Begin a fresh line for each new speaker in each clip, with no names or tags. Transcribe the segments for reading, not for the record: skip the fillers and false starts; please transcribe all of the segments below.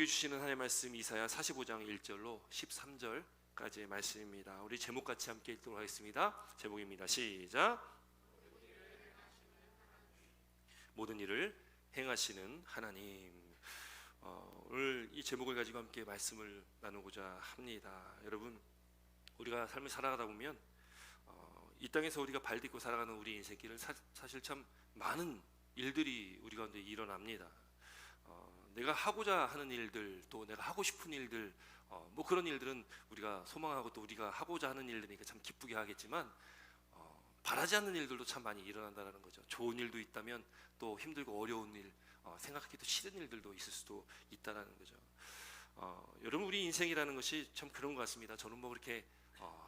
우리에게 주시는 하나님의 말씀 이사야 45장 1절로 13절까지의 말씀입니다. 우리 제목 같이 함께 읽도록 하겠습니다. 제목입니다. 시작. 모든 일을 행하시는 하나님. 오늘 이 제목을 가지고 함께 말씀을 나누고자 합니다. 여러분, 우리가 삶을 살아가다 보면 이 땅에서 우리가 발 딛고 살아가는 우리 인생길은 사실 참 많은 일들이 우리 가운데 일어납니다. 내가 하고자 하는 일들, 또 내가 하고 싶은 일들, 뭐 그런 일들은 우리가 소망하고 또 우리가 하고자 하는 일들이니까 참 기쁘게 하겠지만 바라지 않는 일들도 참 많이 일어난다는 거죠. 좋은 일도 있다면 또 힘들고 어려운 일, 생각하기도 싫은 일들도 있을 수도 있다는 거죠. 여러분, 우리 인생이라는 것이 참 그런 것 같습니다. 저는 뭐 그렇게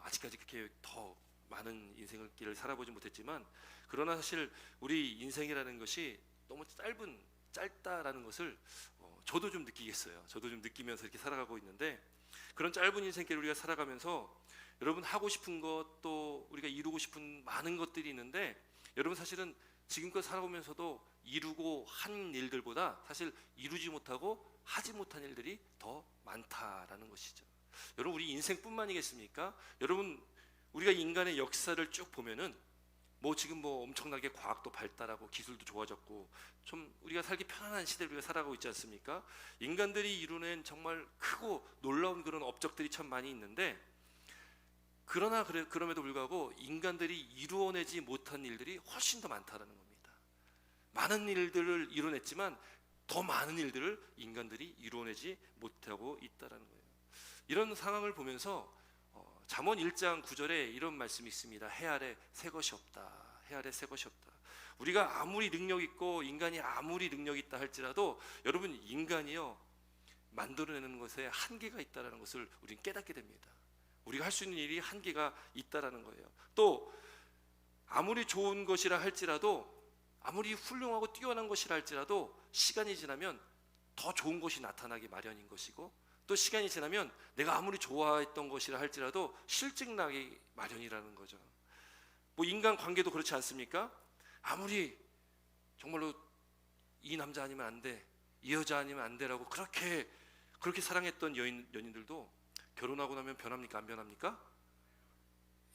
아직까지 그렇게 더 많은 인생을 길을 살아보지 못했지만, 그러나 사실 우리 인생이라는 것이 너무 짧다라는 것을 저도 좀 느끼겠어요. 저도 좀 느끼면서 이렇게 살아가고 있는데, 그런 짧은 인생길 우리가 살아가면서 여러분 하고 싶은 것, 또 우리가 이루고 싶은 많은 것들이 있는데, 여러분 사실은 지금껏 살아오면서도 이루고 한 일들보다 사실 이루지 못하고 하지 못한 일들이 더 많다라는 것이죠. 여러분, 우리 인생뿐만이겠습니까? 여러분, 우리가 인간의 역사를 쭉 보면은 지금 엄청나게 과학도 발달하고 기술도 좋아졌고 좀 우리가 살기 편안한 시대를 우리가 살아가고 있지 않습니까? 인간들이 이루는 정말 크고 놀라운 그런 업적들이 참 많이 있는데, 그럼에도 불구하고 인간들이 이루어내지 못한 일들이 훨씬 더 많다는 겁니다. 많은 일들을 이뤄냈지만 더 많은 일들을 인간들이 이루어내지 못하고 있다는 거예요. 이런 상황을 보면서 잠언 1장 9절에 이런 말씀이 있습니다. 해 아래 새 것이 없다. 해 아래 새 것이 없다. 우리가 아무리 능력 있고 인간이 아무리 능력 있다 할지라도 여러분, 인간이요 만들어내는 것에 한계가 있다는 것을 우리는 깨닫게 됩니다. 우리가 할 수 있는 일이 한계가 있다는 거예요. 또 아무리 좋은 것이라 할지라도, 아무리 훌륭하고 뛰어난 것이라 할지라도 시간이 지나면 더 좋은 것이 나타나기 마련인 것이고, 또 시간이 지나면 내가 아무리 좋아했던 것이라 할지라도 실증나기 마련이라는 거죠. 인간 관계도 그렇지 않습니까? 아무리 정말로 이 남자 아니면 안 돼, 이 여자 아니면 안 돼라고 그렇게 사랑했던 연인들도 결혼하고 나면 변합니까? 안 변합니까?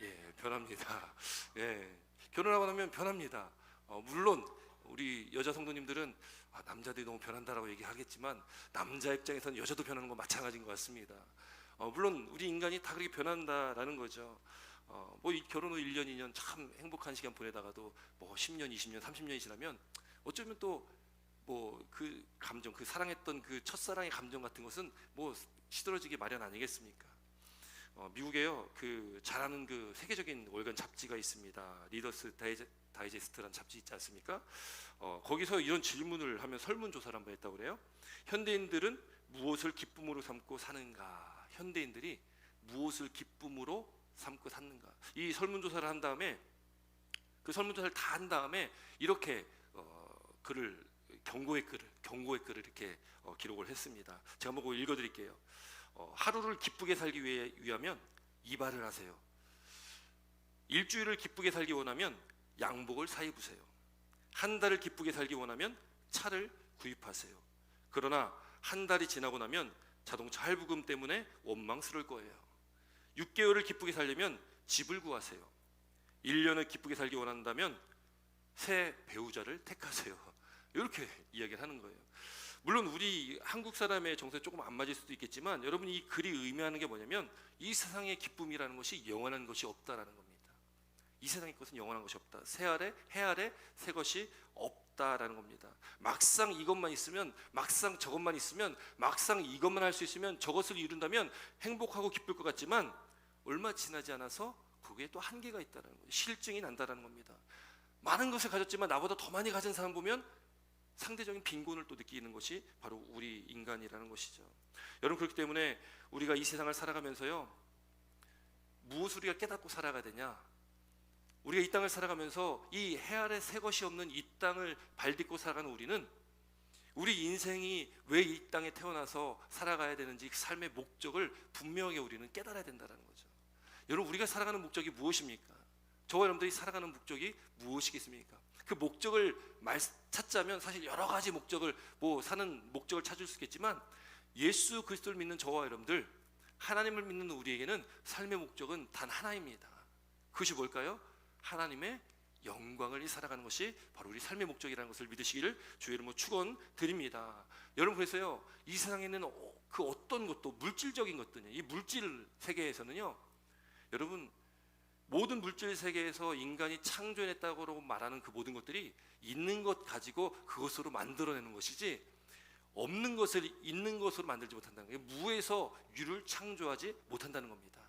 예, 변합니다. 예, 결혼하고 나면 변합니다. 물론 우리 여자 성도님들은 남자들이 너무 변한다라고 얘기하겠지만, 남자 입장에서는 여자도 변하는 건 마찬가지인 것 같습니다. 물론 우리 인간이 다 그렇게 변한다라는 거죠. 결혼 후 1년, 2년 참 행복한 시간 보내다가도 10년, 20년, 30년이 지나면 어쩌면 또 그 감정, 그 사랑했던 그 첫사랑의 감정 같은 것은 시들어지기 마련 아니겠습니까? 미국에요 잘 아는 그 세계적인 월간 잡지가 있습니다. 리더스 다이제스트라는 잡지 있지 않습니까? 거기서 이런 질문을 하면 설문조사를 한번 했다고 그래요. 현대인들은 무엇을 기쁨으로 삼고 사는가? 현대인들이 무엇을 기쁨으로 삼고 사는가? 이 설문조사를 한 다음에, 그 설문조사를 다 한 다음에 이렇게 경고의 글을 이렇게 기록을 했습니다. 제가 한번 읽어드릴게요. 하루를 기쁘게 살기 위하면 이발을 하세요. 일주일을 기쁘게 살기 원하면 양복을 사 입으세요. 한 달을 기쁘게 살기 원하면 차를 구입하세요. 그러나 한 달이 지나고 나면 자동차 할부금 때문에 원망스러울 거예요. 6개월을 기쁘게 살려면 집을 구하세요. 1년을 기쁘게 살기 원한다면 새 배우자를 택하세요. 이렇게 이야기를 하는 거예요. 물론 우리 한국 사람의 정서에 조금 안 맞을 수도 있겠지만, 여러분, 이 글이 의미하는 게 뭐냐면 이 세상의 기쁨이라는 것이 영원한 것이 없다라는 겁니다. 이 세상의 것은 영원한 것이 없다. 해 아래 새 것이 없다라는 겁니다. 막상 이것만 있으면, 막상 저것만 있으면, 막상 이것만 할 수 있으면, 저것을 이룬다면 행복하고 기쁠 것 같지만 얼마 지나지 않아서 거기에 또 한계가 있다는 거예요. 실증이 난다라는 겁니다. 많은 것을 가졌지만 나보다 더 많이 가진 사람 보면 상대적인 빈곤을 또 느끼는 것이 바로 우리 인간이라는 것이죠. 여러분, 그렇기 때문에 우리가 이 세상을 살아가면서요, 무엇을 우리가 깨닫고 살아가야 되냐? 우리가 이 땅을 살아가면서 이 해 아래 새 것이 없는 이 땅을 발딛고 살아가는 우리는 우리 인생이 왜 이 땅에 태어나서 살아가야 되는지, 그 삶의 목적을 분명하게 우리는 깨달아야 된다는 거죠. 여러분, 우리가 살아가는 목적이 무엇입니까? 저와 여러분들이 살아가는 목적이 무엇이겠습니까? 그 목적을 찾자면 사실 여러 가지 목적을 사는 목적을 찾을 수 있겠지만, 예수 그리스도를 믿는 저와 여러분들, 하나님을 믿는 우리에게는 삶의 목적은 단 하나입니다. 그것이 뭘까요? 하나님의 영광을 살아가는 것이 바로 우리 삶의 목적이라는 것을 믿으시기를 주의 이름으로 축원드립니다. 여러분, 그래서요, 이 세상에는 그 어떤 것도 물질적인 것들은요, 이 물질 세계에서는요, 여러분, 모든 물질 세계에서 인간이 창조해냈다고 말하는 그 모든 것들이 있는 것 가지고 그것으로 만들어내는 것이지, 없는 것을 있는 것으로 만들지 못한다는 거예요. 무에서 유를 창조하지 못한다는 겁니다.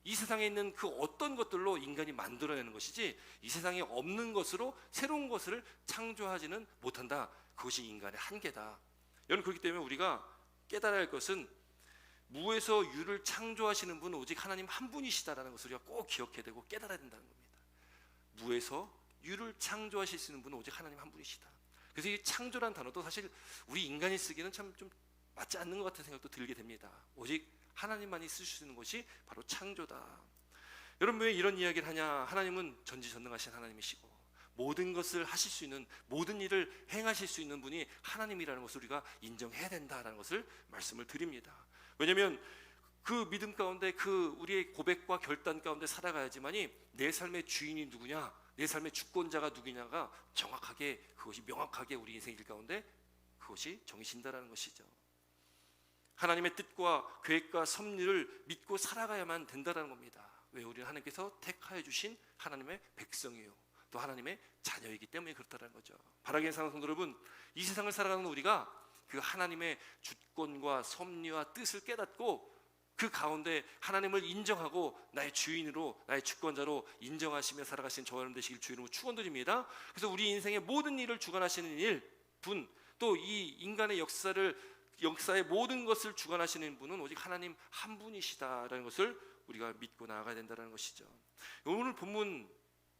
이 세상에 있는 그 어떤 것들로 인간이 만들어내는 것이지, 이 세상에 없는 것으로 새로운 것을 창조하지는 못한다. 그것이 인간의 한계다. 여러분, 그렇기 때문에 우리가 깨달아야 할 것은 무에서 유를 창조하시는 분은 오직 하나님 한 분이시다라는 것을 우리가 꼭 기억해야 되고 깨달아야 된다는 겁니다. 무에서 유를 창조하실 수 있는 분은 오직 하나님 한 분이시다. 그래서 이 창조란 단어도 사실 우리 인간이 쓰기는 참 좀 맞지 않는 것 같은 생각도 들게 됩니다. 오직 하나님만이 쓰실 수 있는 것이 바로 창조다. 여러분, 왜 이런 이야기를 하냐? 하나님은 전지전능하신 하나님이시고 모든 것을 하실 수 있는, 모든 일을 행하실 수 있는 분이 하나님이라는 것을 우리가 인정해야 된다라는 것을 말씀을 드립니다. 왜냐하면 그 믿음 가운데, 그 우리의 고백과 결단 가운데 살아가야지만이 내 삶의 주인이 누구냐, 내 삶의 주권자가 누구냐가 정확하게, 그것이 명확하게 우리 인생 길 가운데 그것이 정해진다라는 것이죠. 하나님의 뜻과 계획과 섭리를 믿고 살아가야만 된다라는 겁니다. 왜? 우리는 하나님께서 택하여 주신 하나님의 백성이요, 또 하나님의 자녀이기 때문에 그렇다는 거죠. 바라기는 사랑하는 성도 여러분, 이 세상을 살아가는 우리가 그 하나님의 주권과 섭리와 뜻을 깨닫고 그 가운데 하나님을 인정하고 나의 주인으로, 나의 주권자로 인정하시며 살아가신 저와 여러분 되시길 주의 이름으로 축원드립니다. 그래서 우리 인생의 모든 일을 주관하시는 분, 또 이 인간의 역사의 모든 것을 주관하시는 분은 오직 하나님 한 분이시다라는 것을 우리가 믿고 나아가야 된다는 것이죠. 오늘 본문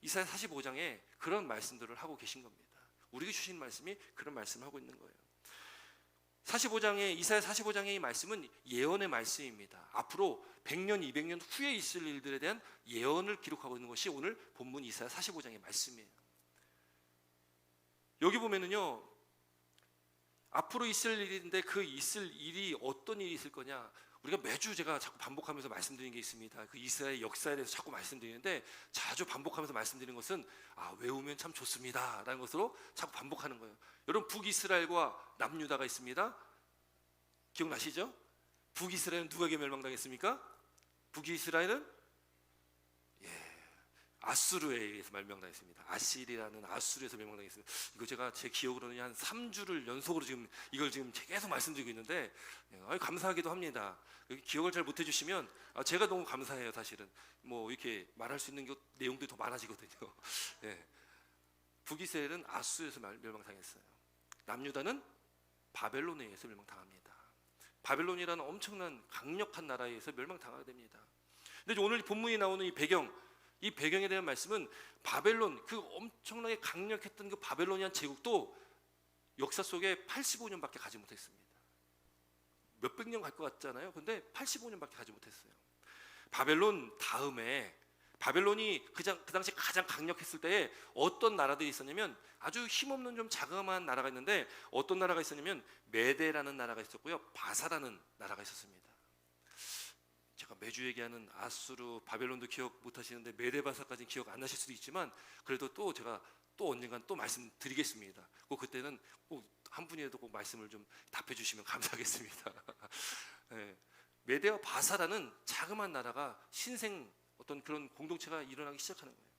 이사야 45장에 그런 말씀들을 하고 계신 겁니다. 우리에게 주신 말씀이 그런 말씀을 하고 있는 거예요. 이사야 45장의 이 말씀은 예언의 말씀입니다. 앞으로 100년, 200년 후에 있을 일들에 대한 예언을 기록하고 있는 것이 오늘 본문 이사야 45장의 말씀이에요. 여기 보면은요, 앞으로 있을 일인데 그 있을 일이 어떤 일이 있을 거냐, 우리가 매주 제가 자꾸 반복하면서 말씀드리는 게 있습니다. 그 이스라엘 역사에 대해서 자꾸 말씀드리는데, 자주 반복하면서 말씀드리는 것은 외우면 참 좋습니다 라는 것으로 자꾸 반복하는 거예요. 여러분, 북이스라엘과 남유다가 있습니다. 기억나시죠? 북이스라엘은 누구에게 멸망당했습니까? 북이스라엘은 아수르에 의해서 멸망당했습니다. 아실이라는 아수르에서 멸망당했습니다. 이거 제가 제 기억으로는 한 3주를 연속으로 이걸 계속 말씀드리고 있는데, 감사하기도 합니다. 기억을 잘 못해 주시면 제가 너무 감사해요. 사실은 뭐 이렇게 말할 수 있는 내용들이 더 많아지거든요. 북이스라엘은 아수르에서 멸망당했어요. 남유다는 바벨론에 의해서 멸망당합니다. 바벨론이라는 엄청난 강력한 나라에 의해서 멸망당하게 됩니다. 근데 오늘 본문이 나오는 이 배경에 대한 말씀은 바벨론, 그 엄청나게 강력했던 그 바벨로니안 제국도 역사 속에 85년밖에 가지 못했습니다. 몇백 년 갈 것 같잖아요. 근데 85년밖에 가지 못했어요. 바벨론 다음에, 바벨론이 그 당시 가장 강력했을 때에 어떤 나라들이 있었냐면, 아주 힘없는 좀 자그마한 나라가 있는데, 어떤 나라가 있었냐면 메데라는 나라가 있었고요, 바사라는 나라가 있었습니다. 제가 매주 얘기하는 아수르, 바벨론도 기억 못 하시는데 메데바사까지는 기억 안 나실 수도 있지만, 그래도 또 제가 언젠간 또 말씀드리겠습니다. 그때는 꼭 한 분이라도 꼭 말씀을 좀 답해 주시면 감사하겠습니다. 메데와 바사라는 자그마한 나라가 어떤 그런 공동체가 일어나기 시작하는 거예요.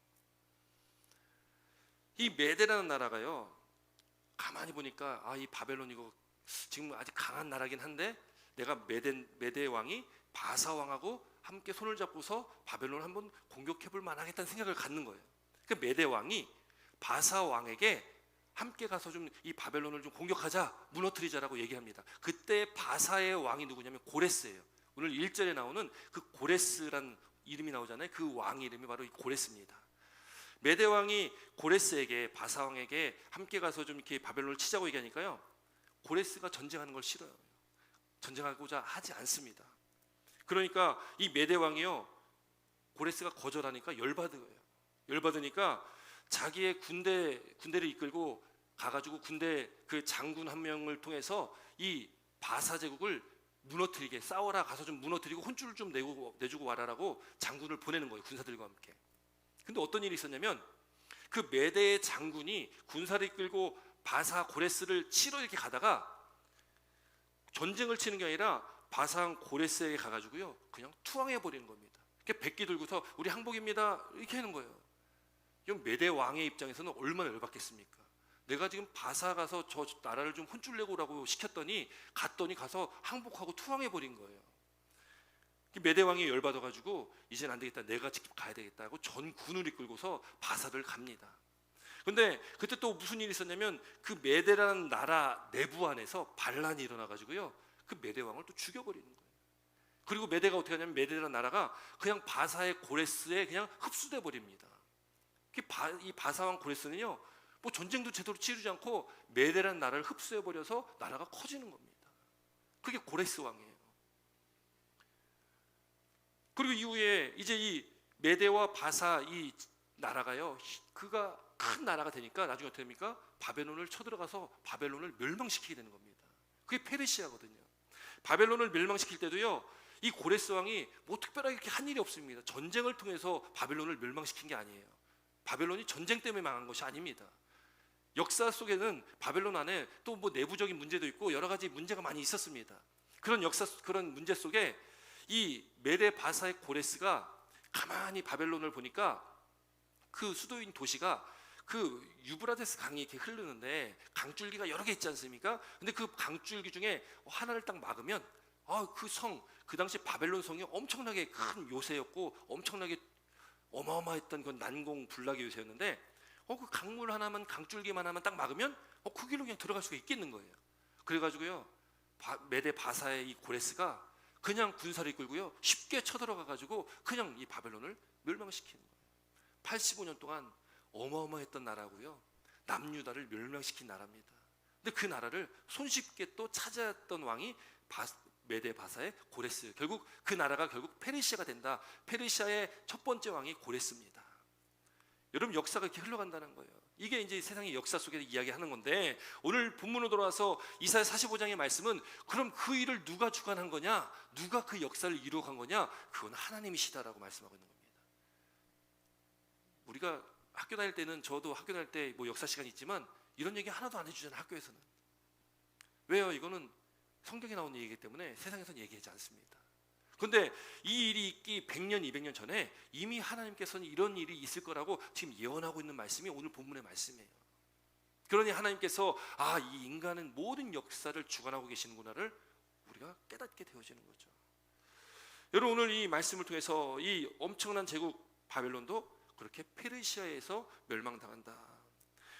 이 메데라는 나라가요, 가만히 보니까 이 바벨론 이거 지금 아직 강한 나라긴 한데, 내가 메데 왕이 바사 왕하고 함께 손을 잡고서 바벨론을 한번 공격해 볼 만하겠다는 생각을 갖는 거예요. 그 메데 왕이 바사 왕에게 함께 가서 좀 이 바벨론을 좀 공격하자, 무너뜨리자라고 얘기합니다. 그때 바사의 왕이 누구냐면 고레스예요. 오늘 1절에 나오는 그 고레스란 이름이 나오잖아요. 그 왕 이름이 바로 이 고레스입니다. 메데 왕이 고레스에게, 바사 왕에게 함께 가서 좀 이렇게 바벨론을 치자고 얘기하니까요, 고레스가 전쟁하는 걸 싫어요. 전쟁하고자 하지 않습니다. 그러니까 이 메데 왕이요, 고레스가 거절하니까 열받은 거예요. 열받으니까 자기의 군대를 이끌고 가가지고 군대 그 장군 한 명을 통해서 이 바사 제국을 무너뜨리게, 싸워라, 가서 좀 무너뜨리고 혼쭐을 좀 내주고 와라라고 장군을 보내는 거예요, 군사들과 함께. 근데 어떤 일이 있었냐면 그 메대의 장군이 군사를 이끌고 바사 고레스를 치러 이렇게 가다가 전쟁을 치는 게 아니라 바사한 고레스에 가가지고요 그냥 투항해 버리는 겁니다. 이렇게 백기 들고서 우리 항복입니다 이렇게 하는 거예요. 이건 메대 왕의 입장에서는 얼마나 열받겠습니까? 내가 지금 바사 가서 저 나라를 좀 혼쭐 내고 오라고 시켰더니 갔더니 가서 항복하고 투항해 버린 거예요. 메대 왕이 열받아가지고 이제는 안 되겠다, 내가 직접 가야 되겠다 하고 전 군을 이끌고서 바사를 갑니다. 근데 그때 또 무슨 일이 있었냐면 그 메대라는 나라 내부 안에서 반란이 일어나가지고요 그 메대 왕을 또 죽여버리는 거예요. 그리고 메대가 어떻게 하냐면 메대라는 나라가 그냥 바사의 고레스에 그냥 흡수돼 버립니다. 이 바사왕 고레스는요 뭐 전쟁도 제대로 치르지 않고 메대라는 나라를 흡수해 버려서 나라가 커지는 겁니다. 그게 고레스 왕이에요. 그리고 이후에 이제 이 메대와 바사 이 나라가요 그가 큰 나라가 되니까 나중에 어떻게 됩니까? 바벨론을 쳐들어가서 바벨론을 멸망시키게 되는 겁니다. 그게 페르시아거든요. 바벨론을 멸망시킬 때도요 이 고레스 왕이 뭐 특별하게 이렇게 한 일이 없습니다. 전쟁을 통해서 바벨론을 멸망시킨 게 아니에요. 바벨론이 전쟁 때문에 망한 것이 아닙니다. 역사 속에는 바벨론 안에 또 뭐 내부적인 문제도 있고 여러 가지 문제가 많이 있었습니다. 그런 문제 속에 이 메대 바사의 고레스가 가만히 바벨론을 보니까 그 수도인 도시가 그 유브라데스 강이 이렇게 흐르는데 강줄기가 여러 개 있지 않습니까? 근데 그 강줄기 중에 하나를 딱 막으면 그 당시 바벨론 성이 엄청나게 큰 요새였고 엄청나게 어마어마했던 그런 난공 불락의 요새였는데 그 강물 하나만, 강줄기만 하나만 딱 막으면 그 길로 그냥 들어갈 수가 있겠는 거예요. 그래가지고요 메대 바사의 이 고레스가 그냥 군사를 이끌고요 쉽게 쳐들어가가지고 그냥 이 바벨론을 멸망시키는 거예요. 85년 동안 어마어마했던 나라고요 남유다를 멸망시킨 나라입니다. 근데 그 나라를 손쉽게 또 차지했던 왕이 메대 바사의 고레스. 결국 그 나라가 결국 페르시아가 된다. 페르시아의 첫 번째 왕이 고레스입니다. 여러분 역사가 이렇게 흘러간다는 거예요. 이게 이제 세상의 역사 속에서 이야기하는 건데 오늘 본문으로 돌아와서 이사야 45장의 말씀은 그럼 그 일을 누가 주관한 거냐? 누가 그 역사를 이루어간 거냐? 그건 하나님이시다라고 말씀하고 있는 겁니다. 우리가 학교 다닐 때는 저도 학교 다닐 때 뭐 역사 시간이 있지만 이런 얘기 하나도 안 해주잖아요. 학교에서는. 왜요? 이거는 성경에 나온 얘기이기 때문에 세상에서는 얘기하지 않습니다. 그런데 이 일이 있기 100년, 200년 전에 이미 하나님께서는 이런 일이 있을 거라고 지금 예언하고 있는 말씀이 오늘 본문의 말씀이에요. 그러니 하나님께서 이 인간은 모든 역사를 주관하고 계시는구나를 우리가 깨닫게 되어지는 거죠. 여러분 오늘 이 말씀을 통해서 이 엄청난 제국 바벨론도 그렇게 페르시아에서 멸망당한다.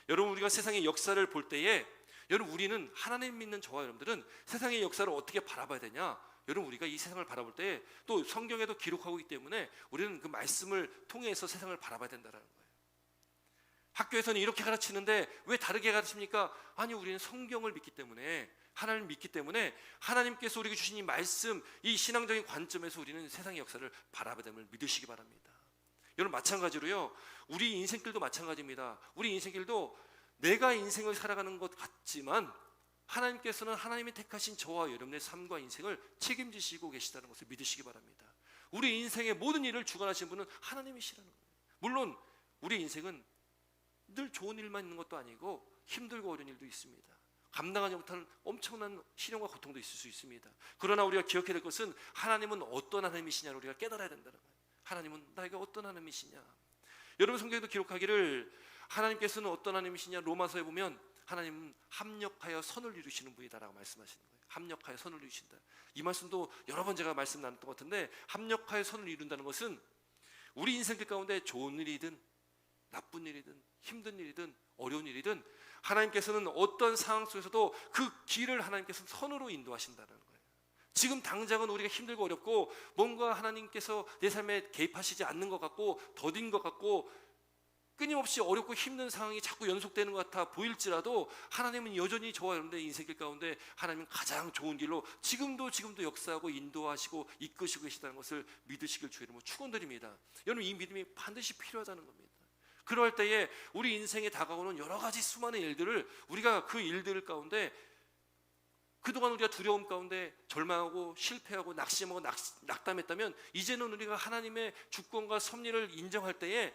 여러분 우리가 세상의 역사를 볼 때에 여러분 우리는 하나님 믿는 저와 여러분들은 세상의 역사를 어떻게 바라봐야 되냐? 여러분 우리가 이 세상을 바라볼 때 또 성경에도 기록하고 있기 때문에 우리는 그 말씀을 통해서 세상을 바라봐야 된다는 거예요. 학교에서는 이렇게 가르치는데 왜 다르게 가르칩니까? 아니 우리는 성경을 믿기 때문에 하나님을 믿기 때문에 하나님께서 우리에게 주신 이 말씀 이 신앙적인 관점에서 우리는 세상의 역사를 바라봐야 됨을 믿으시기 바랍니다. 여러분 마찬가지로요 우리 인생길도 마찬가지입니다. 우리 인생길도 내가 인생을 살아가는 것 같지만 하나님께서는 하나님이 택하신 저와 여러분의 삶과 인생을 책임지시고 계시다는 것을 믿으시기 바랍니다. 우리 인생의 모든 일을 주관하시는 분은 하나님이시라는 거예요. 물론 우리 인생은 늘 좋은 일만 있는 것도 아니고 힘들고 어려운 일도 있습니다. 감당하지 못하는 엄청난 시련과 고통도 있을 수 있습니다. 그러나 우리가 기억해야 될 것은 하나님은 어떤 하나님이시냐를 우리가 깨달아야 된다는 거예요. 하나님은 나에게 어떤 하나님이시냐. 여러분 성경에도 기록하기를 하나님께서는 어떤 하나님이시냐 로마서에 보면 하나님은 합력하여 선을 이루시는 분이다라고 말씀하시는 거예요. 합력하여 선을 이루신다. 이 말씀도 여러 번 제가 말씀 나눴던 것 같은데 합력하여 선을 이룬다는 것은 우리 인생길 가운데 좋은 일이든 나쁜 일이든 힘든 일이든 어려운 일이든 하나님께서는 어떤 상황 속에서도 그 길을 하나님께서는 선으로 인도하신다는 거예요. 지금 당장은 우리가 힘들고 어렵고 뭔가 하나님께서 내 삶에 개입하시지 않는 것 같고 더딘 것 같고 끊임없이 어렵고 힘든 상황이 자꾸 연속되는 것 같아 보일지라도 하나님은 여전히 저와 여러분들의 인생길 가운데 하나님은 가장 좋은 길로 지금도 역사하고 인도하시고 이끄시고 계시다는 것을 믿으시길 주의 이름으로 축원드립니다. 여러분 이 믿음이 반드시 필요하다는 겁니다. 그럴 때에 우리 인생에 다가오는 여러 가지 수많은 일들을 우리가 그 일들 가운데 그동안 우리가 두려움 가운데 절망하고 실패하고 낙심하고 낙담했다면 이제는 우리가 하나님의 주권과 섭리를 인정할 때에,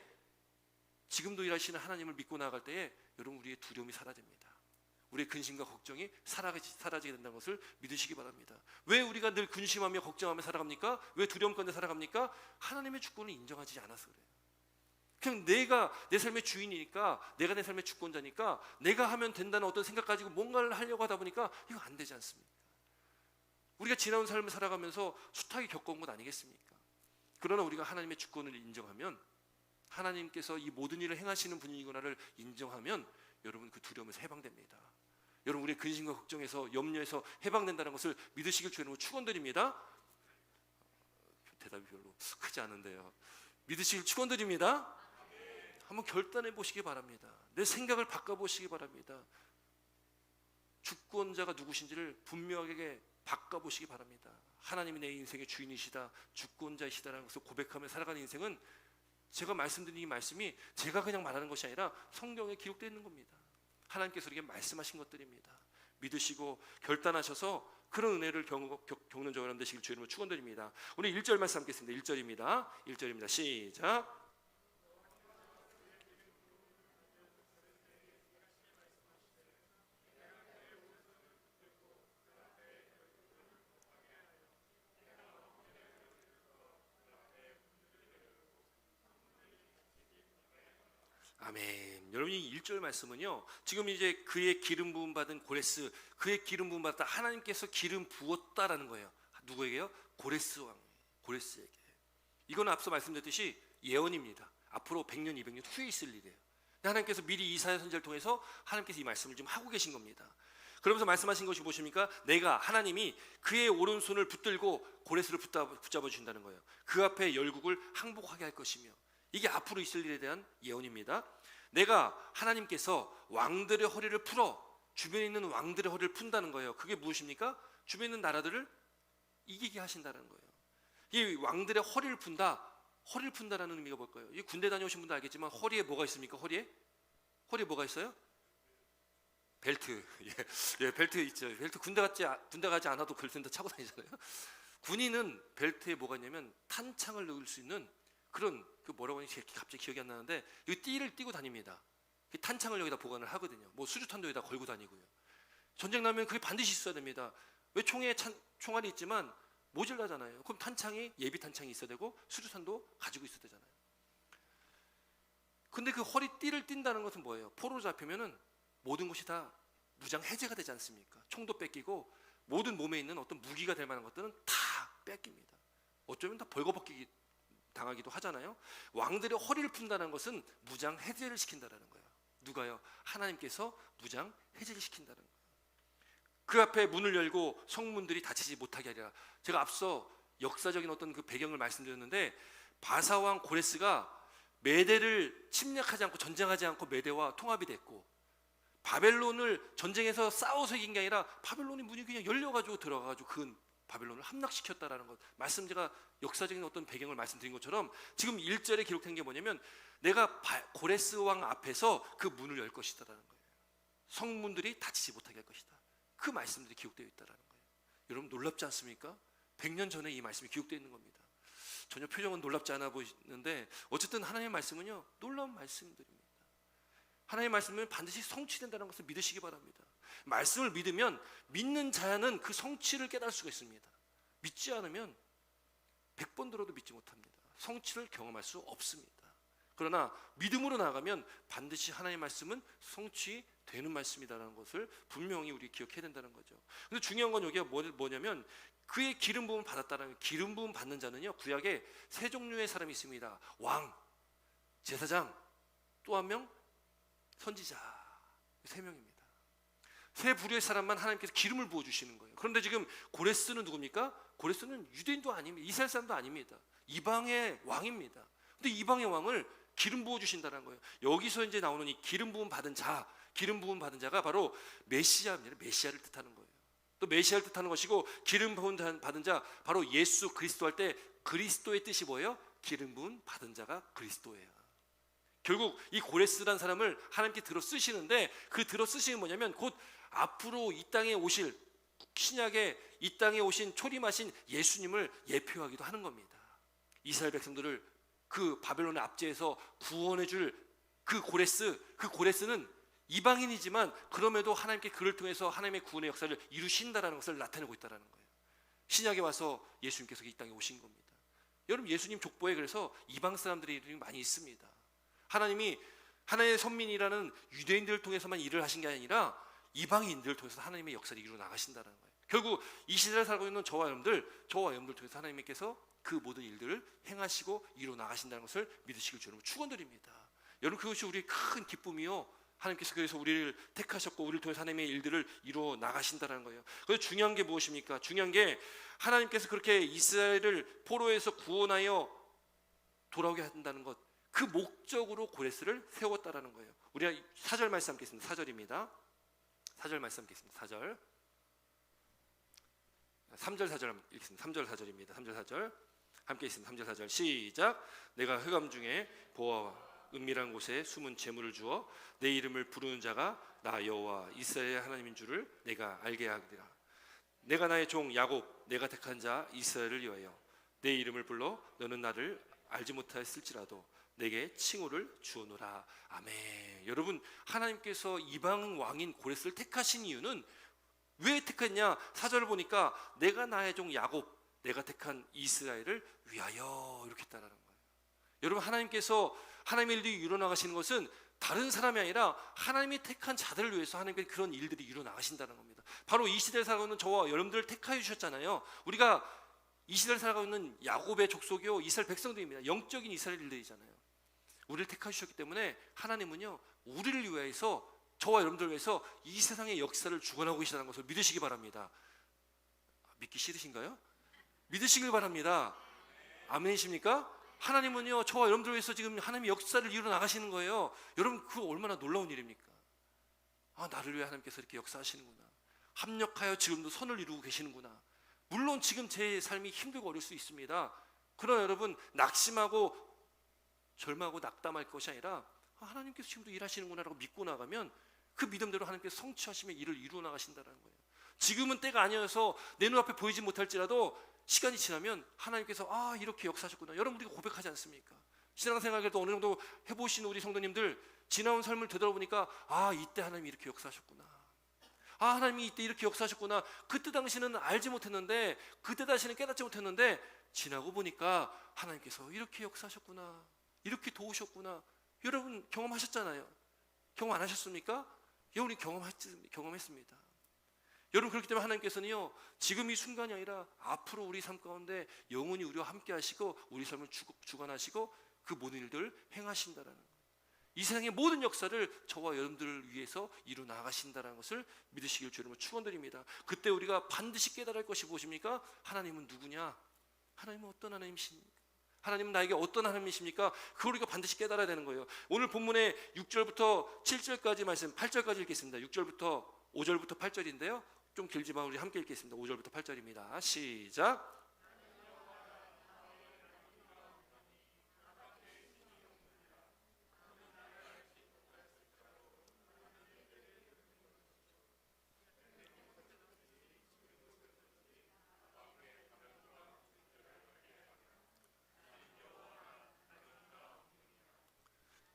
지금도 일하시는 하나님을 믿고 나아갈 때에 여러분 우리의 두려움이 사라집니다. 우리의 근심과 걱정이 사라지게 된다는 것을 믿으시기 바랍니다. 왜 우리가 늘 근심하며 걱정하며 살아갑니까? 왜 두려움 가운데 살아갑니까? 하나님의 주권을 인정하지 않아서 그래요. 그냥 내가 내 삶의 주인이니까, 내가 내 삶의 주권자니까 내가 하면 된다는 어떤 생각 가지고 뭔가를 하려고 하다 보니까 이거 안 되지 않습니까? 우리가 지나온 삶을 살아가면서 숱하게 겪어온 것 아니겠습니까? 그러나 우리가 하나님의 주권을 인정하면, 하나님께서 이 모든 일을 행하시는 분이구나를 인정하면 여러분 그 두려움에서 해방됩니다. 여러분 우리의 근심과 걱정에서, 염려에서 해방된다는 것을 믿으시길 주님으로 축원드립니다. 대답이 별로 크지 않은데요. 믿으시길 축원드립니다. 한번 결단해 보시기 바랍니다. 내 생각을 바꿔보시기 바랍니다. 주권자가 누구신지를 분명하게 바꿔보시기 바랍니다. 하나님이 내 인생의 주인이시다, 주권자이시다라는 것을 고백하며 살아가는 인생은, 제가 말씀드린 이 말씀이 제가 그냥 말하는 것이 아니라 성경에 기록되어 있는 겁니다. 하나님께서 우리에게 말씀하신 것들입니다. 믿으시고 결단하셔서 그런 은혜를 겪는 저와 여러분 되시길 주님으로 축원드립니다. 우리 1절 말씀 함께했습니다. 1절입니다. 시작. 아멘. 여러분이 1절 말씀은요, 지금 이제 그의 기름 부음 받은 고레스, 그의 기름 부음 받았다, 하나님께서 기름 부었다라는 거예요. 누구에게요? 고레스 왕, 고레스에게. 이건 앞서 말씀드렸듯이 예언입니다. 앞으로 100년, 200년 후에 있을 일이에요. 하나님께서 미리 이사야 선지자를 통해서 하나님께서 이 말씀을 지금 하고 계신 겁니다. 그러면서 말씀하신 것이 무엇입니까? 내가, 하나님이 그의 오른손을 붙들고 고레스를 붙잡아 주신다는 거예요. 그 앞에 열국을 항복하게 할 것이며, 이게 앞으로 있을 일에 대한 예언입니다. 내가, 하나님께서 왕들의 허리를 풀어, 주변에 있는 왕들의 허리를 푼다는 거예요. 그게 무엇입니까? 주변에 있는 나라들을 이기게 하신다는 거예요. 이 왕들의 허리를 푼다라는 의미가 뭘까요? 이 군대 다녀오신 분도 알겠지만 허리에 뭐가 있습니까? 허리에 뭐가 있어요? 벨트. 예, 벨트 있죠. 벨트 군대 가지 않아도 벨트는 다 차고 다니잖아요. 군인은 벨트에 뭐가 있냐면 탄창을 넣을 수 있는 그런, 그 뭐라고 하는지 갑자기 기억이 안 나는데, 이 띠를 띠고 다닙니다. 탄창을 여기다 보관을 하거든요. 뭐 수류탄도 여기다 걸고 다니고요. 전쟁 나면 그게 반드시 있어야 됩니다. 왜 총에 총알이 있지만 모질라잖아요. 그럼 탄창이, 예비 탄창이 있어야 되고 수류탄도 가지고 있어야 되잖아요. 근데 그 허리띠를 띈다는 것은 뭐예요? 포로로 잡히면은 모든 것이 다 무장 해제가 되지 않습니까? 총도 뺏기고 모든 몸에 있는 어떤 무기가 될 만한 것들은 다 뺏깁니다. 어쩌면 다 벌거벗기 당하기도 하잖아요. 왕들의 허리를 푼다는 것은 무장 해제를 시킨다는 거예요. 누가요? 하나님께서 무장 해제를 시킨다는 거예요. 그 앞에 문을 열고 성문들이 닫히지 못하게 하리라. 제가 앞서 역사적인 어떤 그 배경을 말씀드렸는데, 바사왕 고레스가 메대를 침략하지 않고, 전쟁하지 않고 메대와 통합이 됐고, 바벨론을 전쟁에서 싸워서 이긴 게 아니라 바벨론이 문이 그냥 열려가지고 들어가가지고 그 바벨론을 함락시켰다라는 것, 말씀, 제가 역사적인 어떤 배경을 말씀드린 것처럼 지금 1절에 기록된 게 뭐냐면, 내가 고레스 왕 앞에서 그 문을 열 것이다라는 거예요. 성문들이 닫히지 못하게 할 것이다. 그 말씀들이 기록되어 있다라는 거예요. 여러분 놀랍지 않습니까? 100년 전에 이 말씀이 기록되어 있는 겁니다. 전혀 표정은 놀랍지 않아 보이는데, 어쨌든 하나님의 말씀은요, 놀라운 말씀들입니다. 하나님의 말씀은 반드시 성취된다는 것을 믿으시기 바랍니다. 말씀을 믿으면, 믿는 자는 그 성취를 깨달을 수가 있습니다. 믿지 않으면 100번 들어도 믿지 못합니다. 성취를 경험할 수 없습니다. 그러나 믿음으로 나아가면 반드시 하나님의 말씀은 성취되는 말씀이다라는 것을 분명히 우리 기억해야 된다는 거죠. 근데 중요한 건 여기가 뭐냐면, 그의 기름 부음 받았다는, 기름 부음 받는 자는요, 구약에 세 종류의 사람이 있습니다. 왕, 제사장, 또 한 명 선지자. 3명입니다. 세 부류의 사람만 하나님께서 기름을 부어주시는 거예요. 그런데 지금 고레스는 누굽니까? 고레스는 유대인도 아닙니다. 이스라엘 사람도 아닙니다. 이방의 왕입니다. 근데 이방의 왕을 기름 부어주신다는 거예요. 여기서 이제 나오는 이 기름 부음 받은 자, 기름 부음 받은 자가 바로 메시아입니다. 메시아를 뜻하는 거예요. 또 메시아를 뜻하는 것이고, 기름 부음 받은 자, 바로 예수 그리스도 할 때 그리스도의 뜻이 뭐예요? 기름 부음 받은 자가 그리스도예요. 결국 이 고레스라는 사람을 하나님께 들어 쓰시는데, 그 들어 쓰시는 뭐냐면 곧 앞으로 이 땅에 오실 신약에 이 땅에 오신 초림하신 예수님을 예표하기도 하는 겁니다. 이스라엘 백성들을 그 바벨론의 압제에서 구원해줄 그 고레스는 이방인이지만 그럼에도 하나님께 그를 통해서 하나님의 구원의 역사를 이루신다라는 것을 나타내고 있다는 거예요. 신약에 와서 예수님께서 이 땅에 오신 겁니다. 여러분, 예수님 족보에 그래서 이방 사람들의 이름이 많이 있습니다. 하나님이 하나님의 선민이라는 유대인들을 통해서만 일을 하신 게 아니라 이방인들을 통해서 하나님의 역사를 이루어 나가신다는 거예요. 결국 이 시대를 살고 있는 저와 여러분들 통해서 하나님께서 그 모든 일들을 행하시고 이루어 나가신다는 것을 믿으시길 주님 축원드립니다. 여러분, 그것이 우리의 큰 기쁨이요, 하나님께서 그래서 우리를 택하셨고 우리를 통해서 하나님의 일들을 이루어 나가신다는 거예요. 그래서 중요한 게 무엇입니까? 중요한 게 하나님께서 그렇게 이스라엘을 포로에서 구원하여 돌아오게 한다는 것, 그 목적으로 고레스를 세웠다라는 거예요. 우리가 4절 말씀 함께 있습니다. 4절입니다. 4절 말씀 함께 있습니다. 4절. 3절 4절 읽습니다. 3절 4절입니다. 3절 4절 함께 있습니다. 3절 4절 시작. 내가 흑암 중에 보아와 은밀한 곳에 숨은 재물을 주어 내 이름을 부르는 자가 나 여호와 이스라엘의 하나님인 줄을 내가 알게 하리라. 내가 나의 종 야곱 내가 택한 자 이스라엘을 위하여 내 이름을 불러 너는 나를 알지 못하였을지라도 내게 칭호를 주오노라. 아멘. 여러분, 하나님께서 이방 왕인 고레스를 택하신 이유는 왜 택했냐? 4절을 보니까 내가 나의 종 야곱 내가 택한 이스라엘을 위하여 이렇게 했다라는 거예요. 여러분, 하나님께서 하나님의 일들이 이루어나가시는 것은 다른 사람이 아니라 하나님이 택한 자들을 위해서 하나님께서 그런 일들이 이루어나가신다는 겁니다. 바로 이 시대에 살고 있는 저와 여러분들을 택하여 주셨잖아요. 우리가 이 시대를 살아가고 있는 야곱의 족속이요, 이스라엘 백성들입니다. 영적인 이스라엘인들이잖아요. 우리를 택하여 주셨기 때문에 하나님은요, 우리를 위해서, 저와 여러분들을 위해서 이 세상의 역사를 주관하고 계시다는 것을 믿으시기 바랍니다. 믿기 싫으신가요? 믿으시길 바랍니다. 아멘이십니까? 하나님은요, 저와 여러분들을 위해서 지금 하나님의 역사를 이루어 나가시는 거예요. 여러분, 그거 얼마나 놀라운 일입니까? 아, 나를 위해 하나님께서 이렇게 역사하시는구나. 합력하여 지금도 선을 이루고 계시는구나. 물론 지금 제 삶이 힘들고 어려울 수 있습니다. 그러나 여러분, 낙심하고 절망하고 낙담할 것이 아니라 하나님께서 지금도 일하시는구나라고 믿고 나가면 그 믿음대로 하나님께서 성취하시며 일을 이루어 나가신다는 거예요. 지금은 때가 아니어서 내 눈앞에 보이지 못할지라도 시간이 지나면 하나님께서 이렇게 역사하셨구나. 여러분, 우리가 고백하지 않습니까? 신앙생활에도 어느 정도 해보신 우리 성도님들, 지나온 삶을 되돌아보니까 이때 하나님이 이렇게 역사하셨구나. 하나님이 이때 이렇게 역사하셨구나. 그때 당시는 알지 못했는데, 그때 당시는 깨닫지 못했는데 지나고 보니까 하나님께서 이렇게 역사하셨구나, 이렇게 도우셨구나. 여러분 경험하셨잖아요. 경험 안 하셨습니까? 우리 경험했습니다. 여러분, 그렇기 때문에 하나님께서는요, 지금 이 순간이 아니라 앞으로 우리 삶 가운데 영원히 우리와 함께 하시고 우리 삶을 주관하시고 그 모든 일들을 행하신다라는 거예요. 이 세상의 모든 역사를 저와 여러분들을 위해서 이루어 나가신다는 것을 믿으시길 주님으로 축원드립니다. 그때 우리가 반드시 깨달을 것이 무엇입니까? 하나님은 누구냐? 하나님은 어떤 하나님이십니까? 하나님은 나에게 어떤 하나님이십니까? 그걸 우리가 반드시 깨달아야 되는 거예요. 오늘 본문의 6절부터 7절까지 말씀, 8절까지 읽겠습니다. 6절부터 5절부터 8절인데요. 좀 길지만 우리 함께 읽겠습니다. 5절부터 8절입니다. 시작.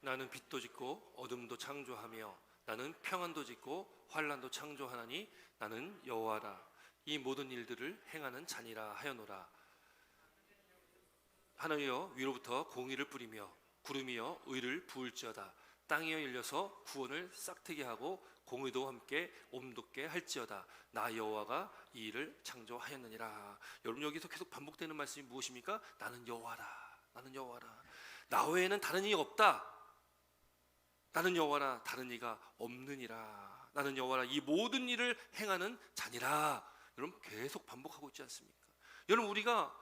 나는 빛도 짓고 어둠도 창조하며 나는 평안도 짓고 환난도 창조하나니 나는 여호와라. 이 모든 일들을 행하는 자니라 하여노라. 하늘이여 위로부터 공의를 뿌리며 구름이여 의를 부을지어다. 땅이여 일려서 구원을 싹트게 하고 공의도 함께 옴돋게 할지어다. 나 여호와가 이 일을 창조하였느니라. 여러분, 여기서 계속 반복되는 말씀이 무엇입니까? 나는 여호와라. 나는 여호와라. 나 외에는 다른 이가 없다. 나는 여호와라, 다른 이가 없느니라. 나는 여호와라, 이 모든 일을 행하는 자니라. 여러분, 계속 반복하고 있지 않습니까? 여러분, 우리가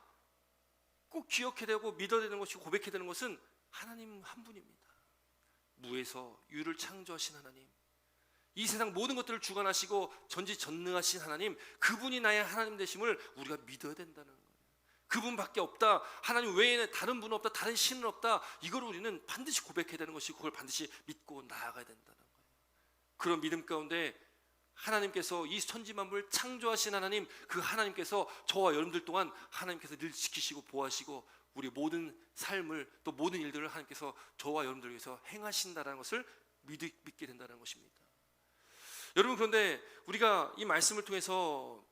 꼭 기억해야 되고 믿어야 되는 것이, 고백해야 되는 것은 하나님 한 분입니다. 무에서 유를 창조하신 하나님, 이 세상 모든 것들을 주관하시고 전지전능하신 하나님, 그분이 나의 하나님 되심을 우리가 믿어야 된다는 거예요. 그분밖에 없다, 하나님 외에는 다른 분은 없다, 다른 신은 없다, 이걸 우리는 반드시 고백해야 되는 것이고 그걸 반드시 믿고 나아가야 된다는 거예요. 그런 믿음 가운데 하나님께서 이 천지만물을 창조하신 하나님, 그 하나님께서 저와 여러분들 동안 하나님께서 늘 지키시고 보호하시고 우리 모든 삶을 또 모든 일들을 하나님께서 저와 여러분들 위해서 행하신다는 것을 믿게 된다는 것입니다. 여러분, 그런데 우리가 이 말씀을 통해서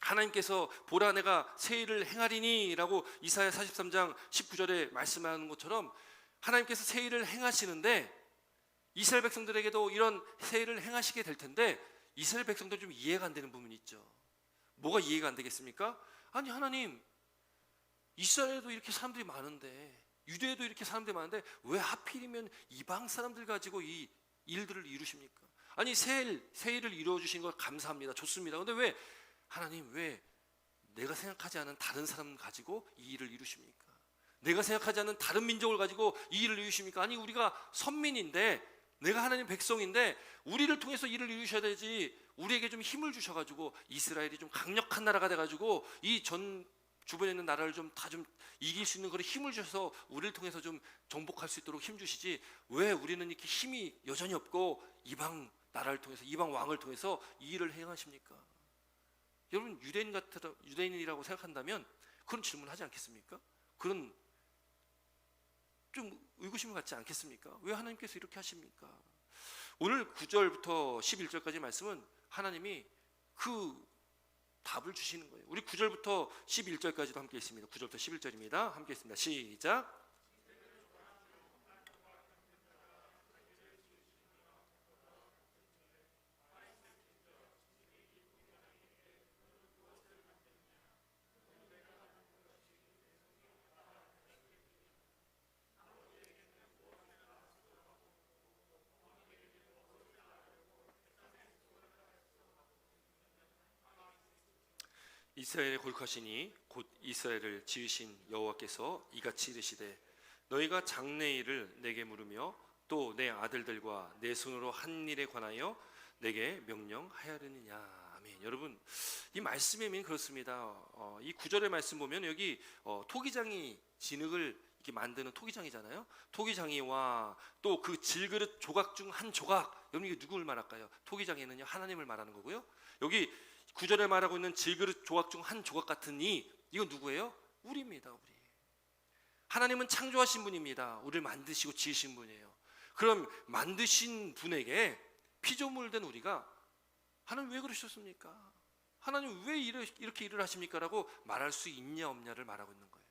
하나님께서 보라 내가 새 일을 행하리니 라고 이사야 43장 19절에 말씀하는 것처럼 하나님께서 새 일을 행하시는데 이스라엘 백성들에게도 이런 새 일을 행하시게 될 텐데 이스라엘 백성들 좀 이해가 안 되는 부분이 있죠. 뭐가 이해가 안 되겠습니까? 아니, 하나님, 이스라엘에도 이렇게 사람들이 많은데, 유대에도 이렇게 사람들이 많은데 왜 하필이면 이방 사람들 가지고 이 일들을 이루십니까? 아니, 새 일을 이루어 주신 걸 감사합니다. 좋습니다. 근데 왜 하나님, 왜 내가 생각하지 않은 다른 사람 가지고 이 일을 이루십니까? 내가 생각하지 않는 다른 민족을 가지고 이 일을 이루십니까? 아니, 우리가 선민인데, 내가 하나님 백성인데 우리를 통해서 일을 이루셔야 되지, 우리에게 좀 힘을 주셔가지고 이스라엘이 좀 강력한 나라가 돼가지고 이 전 주변에 있는 나라를 좀 다 좀 이길 수 있는 그런 힘을 주셔서 우리를 통해서 좀 정복할 수 있도록 힘 주시지, 왜 우리는 이렇게 힘이 여전히 없고 이방 나라를 통해서, 이방 왕을 통해서 이 일을 행하십니까? 여러분, 유대인이라고 생각한다면 그런 질문을 하지 않겠습니까? 그런 좀 의구심을 갖지 않겠습니까? 왜 하나님께서 이렇게 하십니까? 오늘 9절부터 11절까지 말씀은 하나님이 그 답을 주시는 거예요. 우리 9절부터 11절까지도 함께 있습니다. 9절부터 11절입니다. 함께 있습니다. 시작. 이스라엘의 거룩하시니 곧 이스라엘을 지으신 여호와께서 이같이 이르시되 너희가 장래일을 내게 물으며 또 내 아들들과 내 손으로 한 일에 관하여 내게 명령하여느냐. 아멘. 여러분, 이 말씀의 의미는 그렇습니다. 이 9절의 말씀 보면 여기 토기장이 진흙을 이렇게 만드는 토기장이잖아요. 토기장이와 또 그 질그릇 조각 중 한 조각, 여러분 이게 누구를 말할까요? 토기장에는요 하나님을 말하는 거고요. 여기 9절에 말하고 있는 질그릇 조각 중 한 조각 같은 이건 누구예요? 우리입니다. 우리. 하나님은 창조하신 분입니다. 우리를 만드시고 지으신 분이에요. 그럼 만드신 분에게 피조물 된 우리가 하나님 왜 그러셨습니까? 하나님 왜 이렇게 일을 하십니까? 라고 말할 수 있냐 없냐를 말하고 있는 거예요.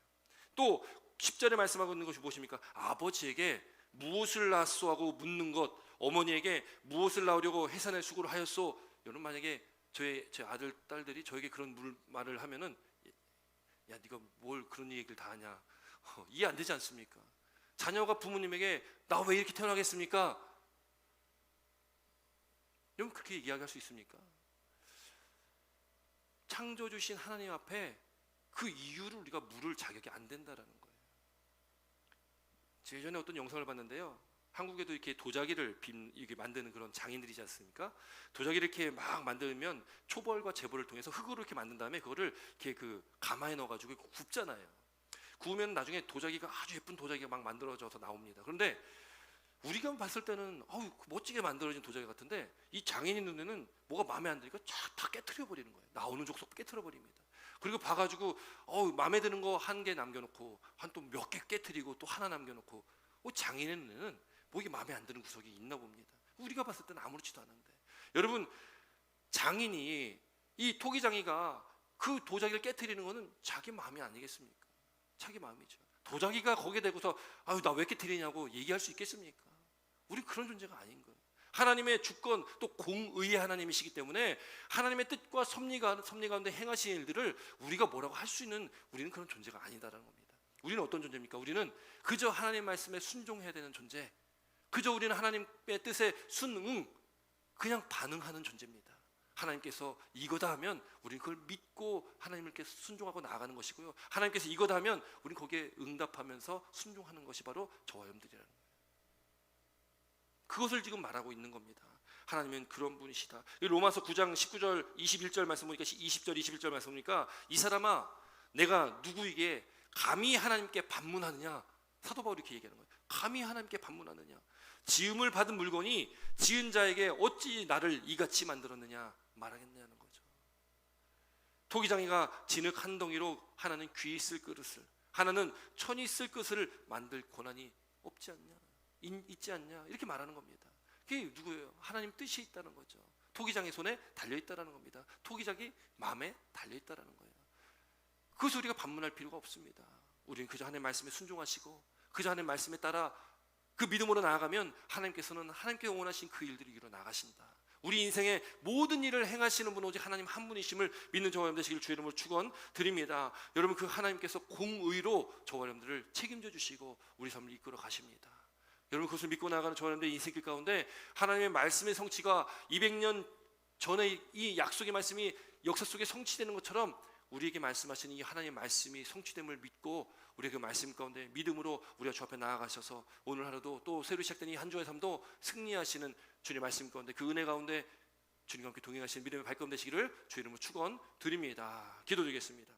또 10절에 말씀하고 있는 것이 무엇입니까? 아버지에게 무엇을 낳았소 하고 묻는 것, 어머니에게 무엇을 낳으려고 해산의 수고를 하였소. 여러분, 만약에 제 아들, 딸들이 저에게 그런 말을 하면은, 야, 네가 뭘 그런 얘기를 다 하냐, 이해 안 되지 않습니까? 자녀가 부모님에게 나 왜 이렇게 태어나겠습니까? 여러분, 그렇게 이야기할 수 있습니까? 창조 주신 하나님 앞에 그 이유를 우리가 물을 자격이 안 된다라는 거예요. 제가 예전에 어떤 영상을 봤는데요, 한국에도 이렇게 도자기를 이렇게 만드는 그런 장인들이지 않습니까? 도자기를 이렇게 막 만들면 초벌과 재벌을 통해서 흙으로 이렇게 만든 다음에 그거를 이렇게 그 가마에 넣어가지고 굽잖아요. 구우면 나중에 도자기가 아주 예쁜 도자기가 막 만들어져서 나옵니다. 그런데 우리가 봤을 때는 멋지게 만들어진 도자기 같은데 이 장인의 눈에는 뭐가 마음에 안 드니까 다 깨트려 버리는 거예요. 나오는 족속 깨트려 버립니다. 그리고 봐가지고 마음에 드는 거 한 개 남겨놓고 한 또 몇 개 깨트리고 또 하나 남겨놓고, 장인의 눈에는 뭐 이게 마음에 안 드는 구석이 있나 봅니다. 우리가 봤을 때는 아무렇지도 않은데, 여러분, 장인이, 이 토기장이가 그 도자기를 깨트리는 거는 자기 마음이 아니겠습니까? 자기 마음이죠. 도자기가 거기에 대고서 나 왜 깨트리냐고 얘기할 수 있겠습니까? 우리 그런 존재가 아닌 거예요. 하나님의 주권 또 공의의 하나님이시기 때문에 하나님의 뜻과 섭리 가운데 행하신 일들을 우리가 뭐라고 할 수 있는, 우리는 그런 존재가 아니다라는 겁니다. 우리는 어떤 존재입니까? 우리는 그저 하나님 말씀에 순종해야 되는 존재, 그저 우리는 하나님의 뜻에 그냥 반응하는 존재입니다. 하나님께서 이거다 하면 우리는 그걸 믿고 하나님께서 순종하고 나아가는 것이고요, 하나님께서 이거다 하면 우리는 거기에 응답하면서 순종하는 것이 바로 저와 여러분들이라는 거예요. 그것을 지금 말하고 있는 겁니다. 하나님은 그런 분이시다. 로마서 9장 19절 21절 말씀 보니까 20절 21절 말씀 보니까 이 사람아 내가 누구에게 감히 하나님께 반문하느냐, 사도 바울이 이렇게 얘기하는 거예요. 감히 하나님께 반문하느냐. 지음을 받은 물건이 지은 자에게 어찌 나를 이같이 만들었느냐 말하겠냐는 거죠. 토기장이가 진흙 한 덩이로 하나는 귀 쓸 그릇을, 하나는 천이 쓸 그릇을 만들 권한이 없지 않냐, 있지 않냐, 이렇게 말하는 겁니다. 그게 누구예요? 하나님 뜻이 있다는 거죠. 토기장의 손에 달려있다는 겁니다. 토기장이 마음에 달려있다는 거예요. 그것을 우리가 반문할 필요가 없습니다. 우리는 그저 하나님의 말씀에 순종하시고 그저 하나님의 말씀에 따라 그 믿음으로 나아가면 하나님께서는 하나님께 원하신 그 일들이 이루어 나가신다. 우리 인생의 모든 일을 행하시는 분은 오직 하나님 한 분이심을 믿는 저와 여러분 되시길 주의 이름으로 축원드립니다. 여러분, 그 하나님께서 공의로 저와 여러분들을 책임져 주시고 우리 삶을 이끌어 가십니다. 여러분, 그것을 믿고 나아가는 저와 여러분들의 인생길 가운데 하나님의 말씀의 성취가 200년 전에 이 약속의 말씀이 역사 속에 성취되는 것처럼 우리에게 말씀하시는 이 하나님의 말씀이 성취됨을 믿고 우리의 그 말씀 가운데 믿음으로 우리가 주 앞에 나아가셔서 오늘 하루도 또 새로 시작된 이 한 주의 삶도 승리하시는 주님의 말씀 가운데, 그 은혜 가운데 주님과 함께 동행하시는 믿음의 발걸음 되시기를 주의 이름으로 축원드립니다. 기도드리겠습니다.